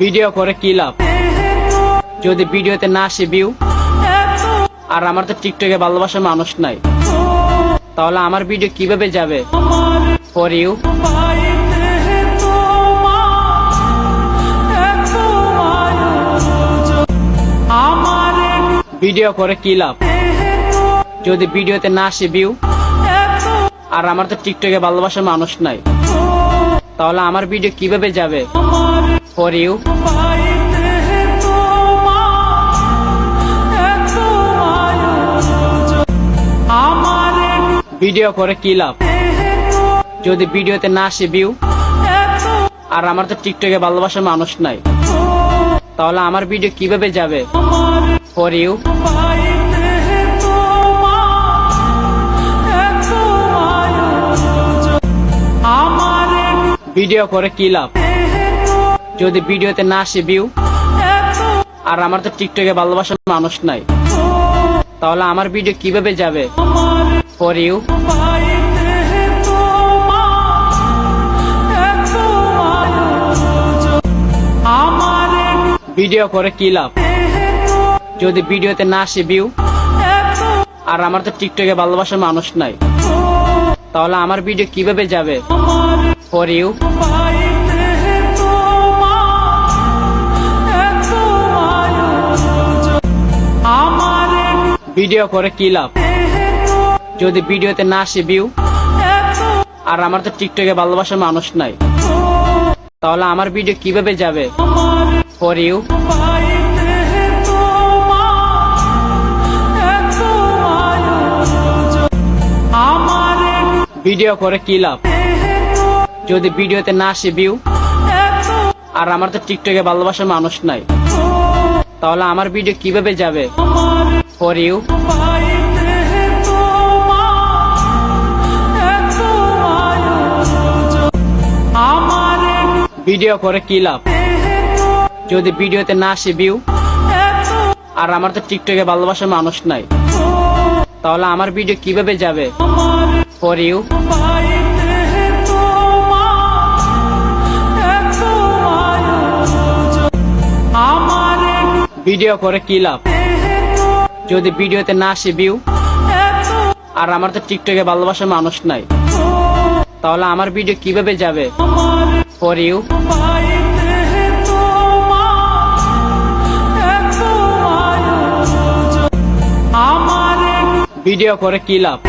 Video করে কি লাভ যদি ভিডিওতে না আসে ভিউ? আর আমার তো টিকটকে ভালোবাসার মানুষ নাই, তাহলে আমার ভিডিও কিভাবে যাবে ফর ইউ? ভিডিও করে কি লাভ যদি ভিডিওতে না আসে ভিউ? আর আমার তো টিকটকে ভালোবাসার মানুষ নাই, তাহলে আমার ভিডিও কিভাবে যাবে ফর ইউ? ভিডিও করে কি লাভ যদি ভিডিওতে না আসে ভিউ? আর আমার তো টিকটকে ভালোবাসার মানুষ নাই, তাহলে আমার ভিডিও কিভাবে যাবে ফর ইউ? ভিডিও করে কি লাভ যদি ভিডিওতে না আসে ভিউ? আর আমার তো টিকটকে ভালোবাসার মানুষ নাই, তাহলে আমার ভিডিও কিভাবে যাবে ফর ইউ? ভিডিও করে কি লাভ যদি ভিডিওতে না আসে ভিউ? আর আমার তো টিকটকে ভালোবাসার মানুষ নাই, তাহলে আমার ভিডিও কিভাবে যাবে ফর ইউ? ভিডিও করে কি লাভ যদি ভিডিওতে না আসে ভিউ? আর আমার তো টিকটকে ভালোবাসার মানুষ নাই, তাহলে আমার ভিডিও কিভাবে যাবে ফর ইউ? ভিডিও করে কি লাভ যদি ভিডিওতে না আসে ভিউ? আর আমার তো টিকটকে ভালোবাসার মানুষ নাই, তাহলে আমার ভিডিও কিভাবে যাবে ফর ইউ? ভিডিও করে কি লাভ যদি ভিডিওতে না আসে ভিউ? আর আমার তো টিকটকে ভালোবাসার মানুষ নাই, তাহলে আমার ভিডিও কিভাবে যাবে ফর ইউ? ভিডিও করে কি লাভ যদি ভিডিওতে না আসে ভিউ? আর আমার তো টিকটকে ভালোবাসার মানুষ নাই, তাহলে আমার ভিডিও কিভাবে যাবে ফর ইউ? ভিডিও করে কি লাভ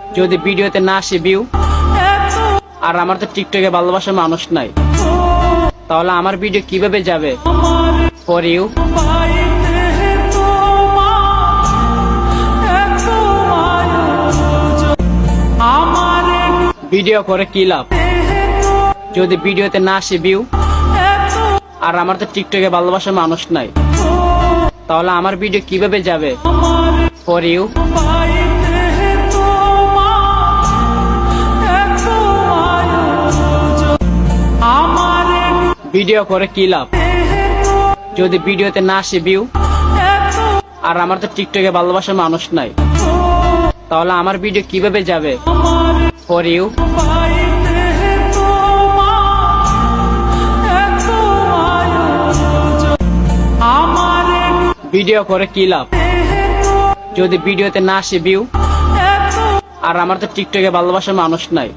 যদি ভিডিওতে না আসে ভিউ? আর আমার তো টিকটকে ভালোবাসার মানুষ নাই, তাহলে আমার ভিডিও কিভাবে যাবে ফর ইউ? ভিডিও করে কি লাভ যদি ভিডিওতে না আসে ভিউ? আর আমার তো টিকটকে ভালোবাসার মানুষ নাই, তাহলে আমার ভিডিও কিভাবে যাবে ফর ইউ? ভিডিও করে কি লাভ যদি ভিডিওতে না আসে ভিউ? আর আমার তো টিকটকে ভালোবাসার মানুষ নাই, তাহলে আমার ভিডিও কিভাবে যাবে ফর ইউ? ভিডিও করে কি লাভ যদি ভিডিওতে না আসে ভিউ? আর আমার তো টিকটকে ভালোবাসার মানুষ নাই,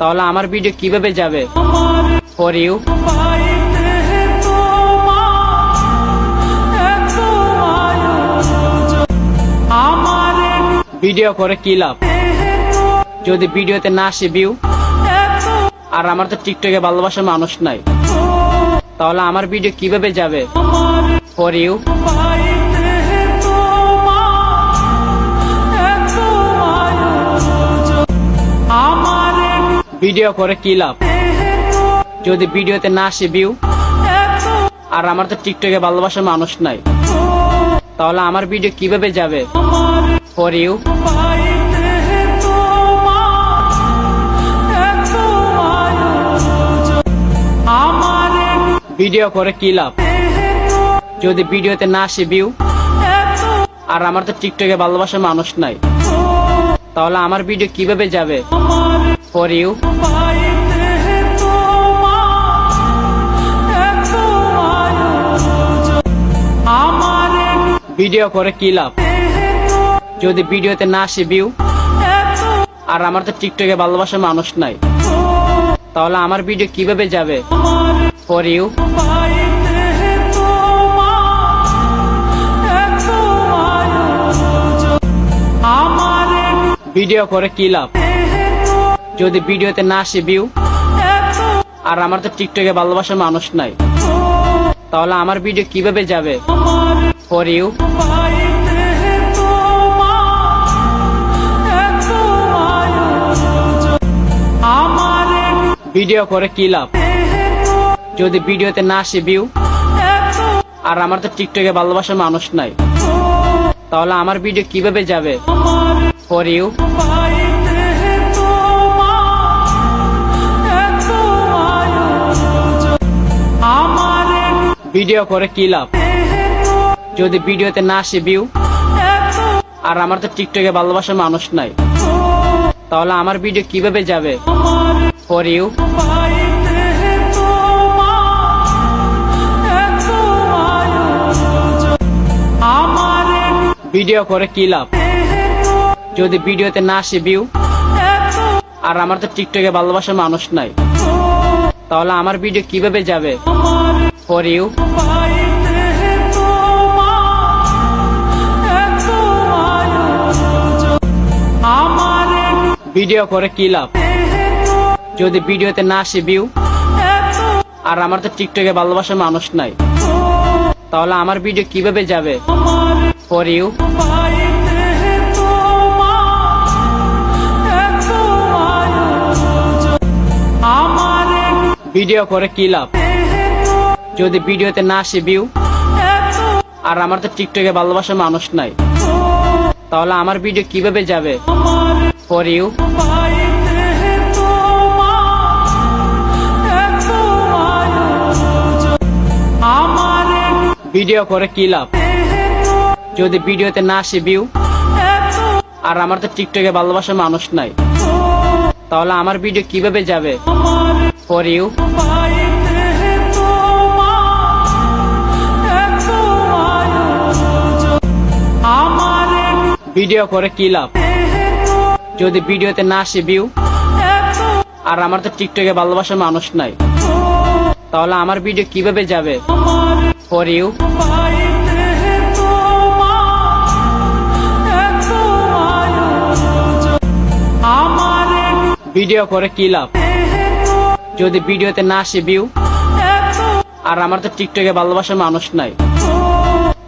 তাহলে আমার ভিডিও কিভাবে যাবে ফর ইউ? ভিডিও করে কি লাভ যদি ভিডিওতে না আসে ভিউ? আর আমার তো টিকটকে ভালোবাসার মানুষ নাই, তাহলে আমার ভিডিও কিভাবে যাবে ফর ইউ? ভিডিও করে কি লাভ যদি ভিডিওতে না আসে ভিউ? আর আমার তো টিকটকে ভালোবাসার মানুষ নাই, তাহলে আমার ভিডিও কিভাবে যাবে ফর ইউ? ভিডিও করে কি লাভ যদি ভিডিওতে না আসে ভিউ? আর আমার তো টিকটকে ভালোবাসার মানুষ নাই, তাহলে আমার ভিডিও কিভাবে যাবে ফর ইউ? ভিডিও করে কি লাভ যদি ভিডিওতে না আসে ভিউ? আর আমার তো টিকটকে ভালোবাসার মানুষ নাই, তাহলে আমার ভিডিও কিভাবে যাবে ফর ইউ? ভিডিও করে কি লাভ যদি ভিডিওতে না আসে ভিউ? আর আমার তো টিকটকে ভালোবাসার মানুষ নাই, তাহলে আমার ভিডিও কিভাবে যাবে ফর ইউ? ভিডিও করে কি লাভ যদি ভিডিওতে না আসে ভিউ? আর আমার তো টিকটকে ভালোবাসার মানুষ নাই, তাহলে আমার ভিডিও কিভাবে যাবে ফর ইউ? ভিডিও করে কি লাভ যদি ভিডিওতে না আসে ভিউ? আর আমার তো টিকটকে ভালোবাসার মানুষ নাই, তাহলে আমার ভিডিও কিভাবে যাবে ফর ইউ? ভিডিও করে কি লাভ যদি ভিডিওতে না আসে ভিউ? আর আমার তো টিকটকে ভালোবাসার মানুষ নাই, তাহলে আমার ভিডিও কিভাবে যাবে ফর ইউ? ভিডিও করে কি লাভ যদি ভিডিওতে না আসে ভিউ? আর আমার তো টিকটকে ভালোবাসার মানুষ নাই, তাহলে আমার ভিডিও কিভাবে যাবে ফর ইউ? ভিডিও করে কি লাভ যদি ভিডিওতে না আসে ভিউ? আর আমার তো টিকটকে ভালোবাসার মানুষ নাই, তাহলে আমার ভিডিও কিভাবে যাবে ফর ইউ? ভিডিও করে কি লাভ যদি ভিডিওতে না আসে ভিউ? আর আমার তো টিকটকে ভালোবাসার মানুষ নাই, তাহলে আমার ভিডিও কিভাবে যাবে ফর ইউ? ভিডিও করে কি লাভ যদি ভিডিওতে না আসে ভিউ? আর আমার তো টিকটকে ভালোবাসার মানুষ নাই, তাহলে আমার ভিডিও কিভাবে যাবে ফর ইউ? ভিডিও করে কি লাভ যদি ভিডিওতে না আসে ভিউ? আর আমার তো টিকটকে ভালোবাসার মানুষ নাই,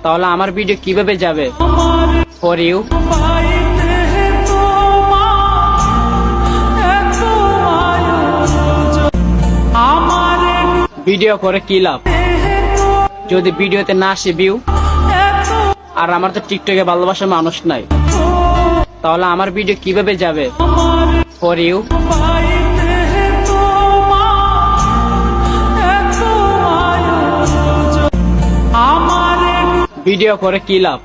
তাহলে আমার ভিডিও কিভাবে যাবে ফর ইউ? ভিডিও করে কি লাভ যদি ভিডিওতে না আসে ভিউ? আর আমার তো টিকটকে ভালোবাসার মানুষ নাই, তাহলে আমার ভিডিও কিভাবে যাবে ফর ইউ? ভিডিও করে কি লাভ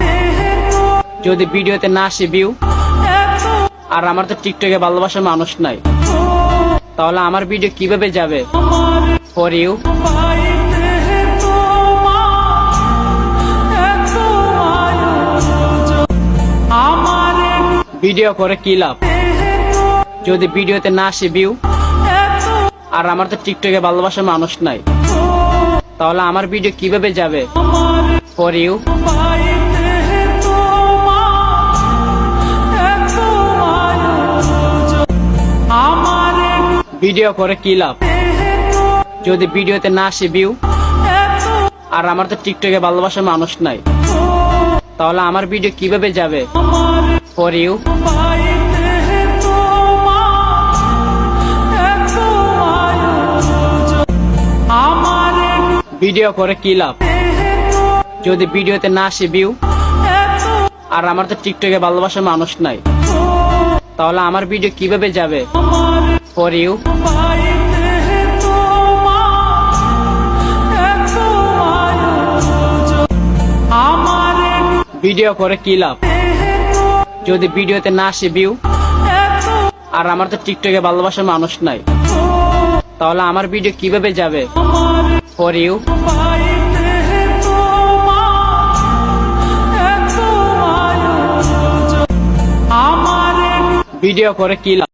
যদি ভিডিওতে না আসে ভিউ? আর আমার তো টিকটকে ভালোবাসার মানুষ নাই, তাহলে আমার ভিডিও কিভাবে যাবে ফর ইউ? ভিডিও করে কি লাভ যদি ভিডিওতে না আসে ভিউ? আর আমার তো টিকটকে ভালোবাসার মানুষ নাই, তাহলে আমার ভিডিও কিভাবে যাবে ফর ইউ? ভিডিও করে কি লাভ যদি ভিডিওতে না আসে ভিউ? আর আমার তো টিকটকে ভালোবাসার মানুষ নাই, তাহলে আমার ভিডিও কিভাবে যাবে ফর ইউ? ভিডিও করে কি লাভ যদি ভিডিওতে না আসে ভিউ? আর আমার তো টিকটকে ভালোবাসার মানুষ নাই, তাহলে আমার ভিডিও কিভাবে যাবে ফর ইউ? ভিডিও করে কি লাভ যদি ভিডিওতে না আসে ভিউ? আর আমার তো টিকটকে ভালোবাসার মানুষ নাই, তাহলে আমার ভিডিও কিভাবে যাবে ফর ইউ? ভিডিও করে কি লাভ?